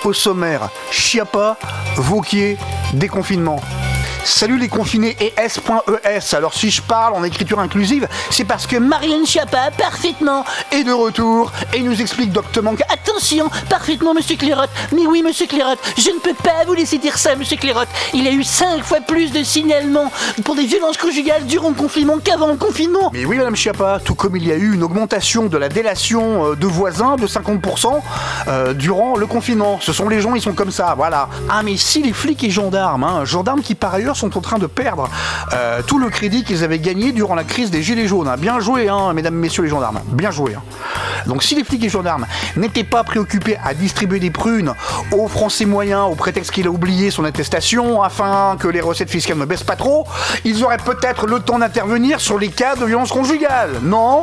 Au sommaire, Schiappa, Wauquiez, déconfinement. Salut les confinés et S.ES. Alors si je parle en écriture inclusive, c'est parce que Marianne Schiappa, parfaitement, est de retour et nous explique doctement que, attention, parfaitement monsieur Clairotte, mais oui monsieur Clairotte, je ne peux pas vous laisser dire ça monsieur Clairotte, il a eu 5 fois plus de signalements pour des violences conjugales durant le confinement qu'avant le confinement. Mais oui madame Schiappa, tout comme il y a eu une augmentation de la délation de voisins de 50% durant le confinement. Ce sont les gens, ils sont comme ça, voilà. Ah mais si les flics et gendarmes, gendarmes qui par ailleurs sont en train de perdre tout le crédit qu'ils avaient gagné durant la crise des gilets jaunes. Bien joué, mesdames, messieurs les gendarmes. Bien joué. Donc si les flics et gendarmes n'étaient pas préoccupés à distribuer des prunes aux Français moyens au prétexte qu'il a oublié son attestation afin que les recettes fiscales ne baissent pas trop, ils auraient peut-être le temps d'intervenir sur les cas de violence conjugale. Non ?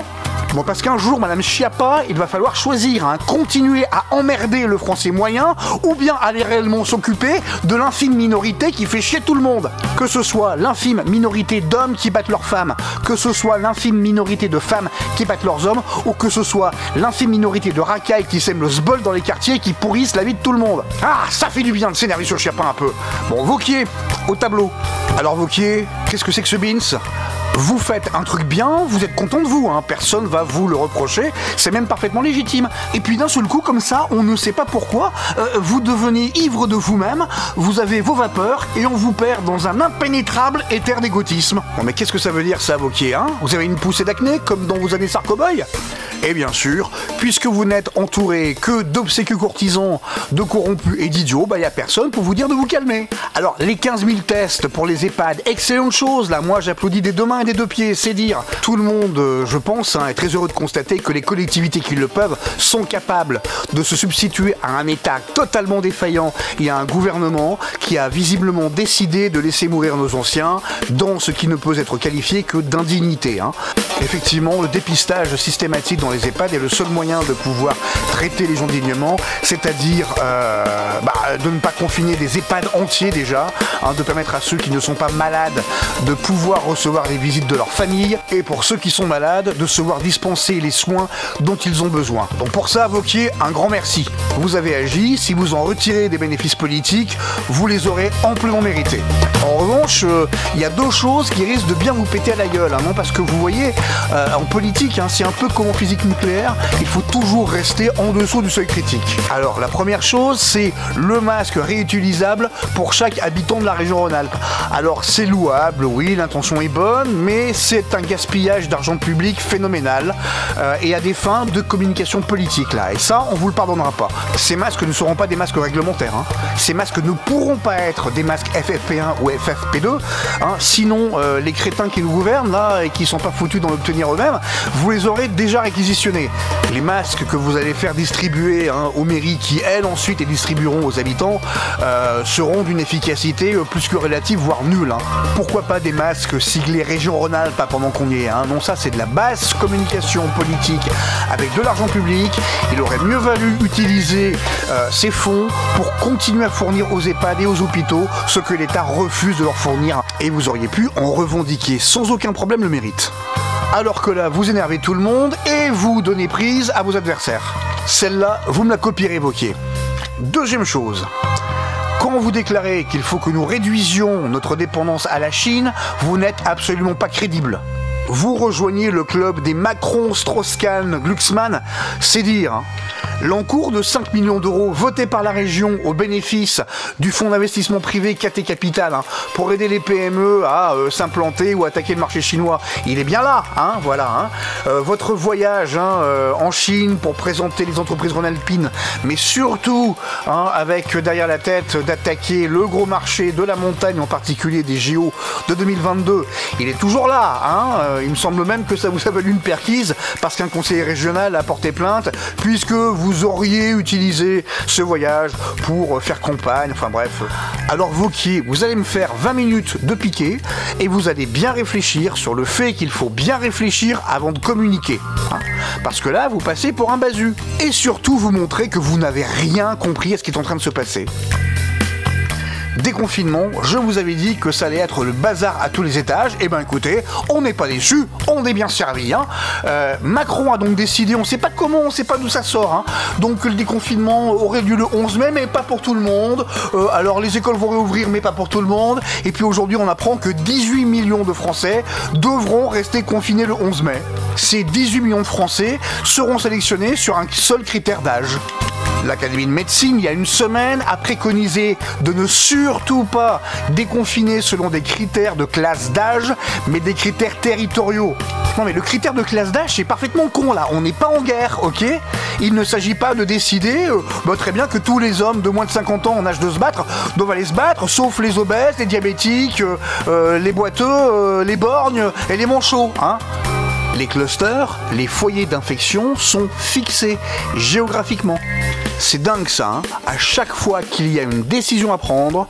Bon, parce qu'un jour, madame Schiappa, il va falloir choisir, continuer à emmerder le Français moyen ou bien aller réellement s'occuper de l'infime minorité qui fait chier tout le monde. Que ce soit l'infime minorité d'hommes qui battent leurs femmes, que ce soit l'infime minorité de femmes qui battent leurs hommes, ou que ce soit l'infime minorité de racailles qui sèment le sbol dans les quartiers et qui pourrissent la vie de tout le monde. Ah, ça fait du bien de s'énerver sur Schiappa un peu. Bon, Wauquiez, au tableau. Alors Wauquiez, qu'est-ce que c'est que ce beans ? Vous faites un truc bien, vous êtes content de vous, personne va vous le reprocher, c'est même parfaitement légitime. Et puis d'un seul coup, comme ça, on ne sait pas pourquoi, vous devenez ivre de vous-même, vous avez vos vapeurs, et on vous perd dans un impénétrable éther d'égotisme. Bon mais qu'est-ce que ça veut dire ça, Wauquiez, Vous avez une poussée d'acné, comme dans vos années Sarkoboy ? Et bien sûr, puisque vous n'êtes entouré que d'obséquieux courtisans, de corrompus et d'idiots, y a personne pour vous dire de vous calmer. Alors, les 15 000 tests pour les EHPAD, excellente chose, là, moi j'applaudis des deux mains et des deux pieds, c'est dire. Tout le monde, je pense, est très heureux de constater que les collectivités qui le peuvent sont capables de se substituer à un État totalement défaillant et à un gouvernement qui a visiblement décidé de laisser mourir nos anciens dans ce qui ne peut être qualifié que d'indignité. Effectivement, le dépistage systématique dans les EHPAD est le seul moyen de pouvoir traiter les gens dignement, c'est-à-dire de ne pas confiner des EHPAD entiers déjà, de permettre à ceux qui ne sont pas malades de pouvoir recevoir les visites de leur famille, et pour ceux qui sont malades, de se voir dispenser les soins dont ils ont besoin. Donc pour ça, Wauquiez, un grand merci. Vous avez agi, si vous en retirez des bénéfices politiques, vous les aurez amplement mérités. En revanche, il y a deux choses qui risquent de bien vous péter à la gueule, non, parce que vous voyez, en politique, c'est un peu comme en physique nucléaire, il faut toujours rester en dessous du seuil critique. Alors la première chose, c'est le masque réutilisable pour chaque habitant de la région Rhône-Alpes. Alors c'est louable, oui, l'intention est bonne, mais c'est un gaspillage d'argent public phénoménal et à des fins de communication politique là. Et ça, on vous le pardonnera pas. Ces masques ne seront pas des masques réglementaires. Ces masques ne pourront pas être des masques FFP1 ou FFP2. Sinon, les crétins qui nous gouvernent là et qui sont pas foutus d'en obtenir eux-mêmes, vous les aurez déjà réquisitionnés. Les masques que vous allez faire distribuer aux mairies qui, elles, ensuite les distribueront aux habitants, seront d'une efficacité plus que relative, voire nulle. Pourquoi pas des masques siglés Région Rhône-Alpes pendant qu'on y est, Non, ça c'est de la basse communication politique avec de l'argent public. Il aurait mieux valu utiliser ces fonds pour continuer à fournir aux EHPAD et aux hôpitaux ce que l'État refuse de leur fournir. Et vous auriez pu en revendiquer sans aucun problème le mérite. Alors que là, vous énervez tout le monde et vous donnez prise à vos adversaires. Celle-là, vous me la copierez, Wauquiez. Deuxième chose. Quand vous déclarez qu'il faut que nous réduisions notre dépendance à la Chine, vous n'êtes absolument pas crédible. Vous rejoignez le club des Macron, Strauss-Kahn, Glucksmann, c'est dire. L'encours de 5 millions d'euros voté par la région au bénéfice du fonds d'investissement privé KT Capital pour aider les PME à s'implanter ou attaquer le marché chinois, il est bien là, voilà. Votre voyage en Chine pour présenter les entreprises rhône-alpines, mais surtout avec derrière la tête d'attaquer le gros marché de la montagne, en particulier des JO de 2022, il est toujours là. Il me semble même que ça vous a valu une perquise parce qu'un conseiller régional a porté plainte, puisque vous auriez utilisé ce voyage pour faire campagne, enfin bref. Alors Wauquiez, vous allez me faire 20 minutes de piquet et vous allez bien réfléchir sur le fait qu'il faut bien réfléchir avant de communiquer. Parce que là, vous passez pour un basu. Et surtout, vous montrez que vous n'avez rien compris à ce qui est en train de se passer. déconfinement, je vous avais dit que ça allait être le bazar à tous les étages. Et ben écoutez, on n'est pas déçus, on est bien servi. Hein. Macron a donc décidé, on ne sait pas comment, on ne sait pas d'où ça sort, hein, donc le déconfinement aurait lieu le 11 mai, mais pas pour tout le monde. Alors les écoles vont réouvrir, mais pas pour tout le monde. Et puis aujourd'hui, on apprend que 18 millions de Français devront rester confinés le 11 mai. Ces 18 millions de Français seront sélectionnés sur un seul critère d'âge. L'Académie de médecine, il y a une semaine, a préconisé de ne surtout pas déconfiner selon des critères de classe d'âge, mais des critères territoriaux. Non mais le critère de classe d'âge, c'est parfaitement con là, on n'est pas en guerre, ok? Il ne s'agit pas de décider, très bien, que tous les hommes de moins de 50 ans en âge de se battre doivent aller se battre, sauf les obèses, les diabétiques, les boiteux, les borgnes et les manchots, hein? Les clusters, les foyers d'infection sont fixés géographiquement. C'est dingue ça, hein. À chaque fois qu'il y a une décision à prendre,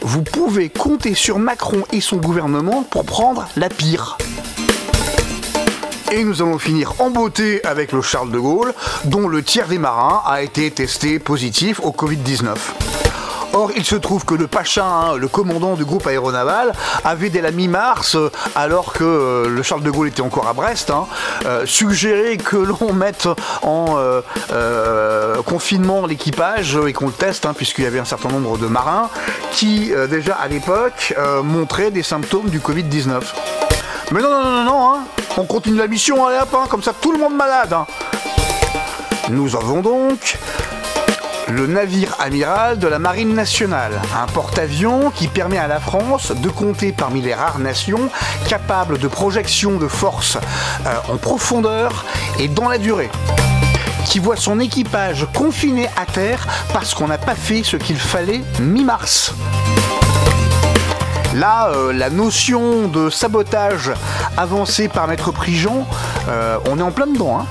vous pouvez compter sur Macron et son gouvernement pour prendre la pire. Et nous allons finir en beauté avec le Charles de Gaulle, dont le tiers des marins a été testé positif au Covid-19. Or, il se trouve que le Pacha, hein, le commandant du groupe aéronaval, avait dès la mi-mars, alors que le Charles de Gaulle était encore à Brest, hein, suggéré que l'on mette en confinement l'équipage et qu'on le teste, hein, puisqu'il y avait un certain nombre de marins qui, déjà à l'époque, montraient des symptômes du Covid-19. Mais non, hein, on continue la mission, allez hop, hein, comme ça tout le monde malade. Hein. Nous avons donc le navire amiral de la Marine nationale, un porte-avions qui permet à la France de compter parmi les rares nations capables de projection de force en profondeur et dans la durée, qui voit son équipage confiné à terre parce qu'on n'a pas fait ce qu'il fallait mi-mars. Là, la notion de sabotage avancée par Maître Prigent, on est en plein dedans, hein.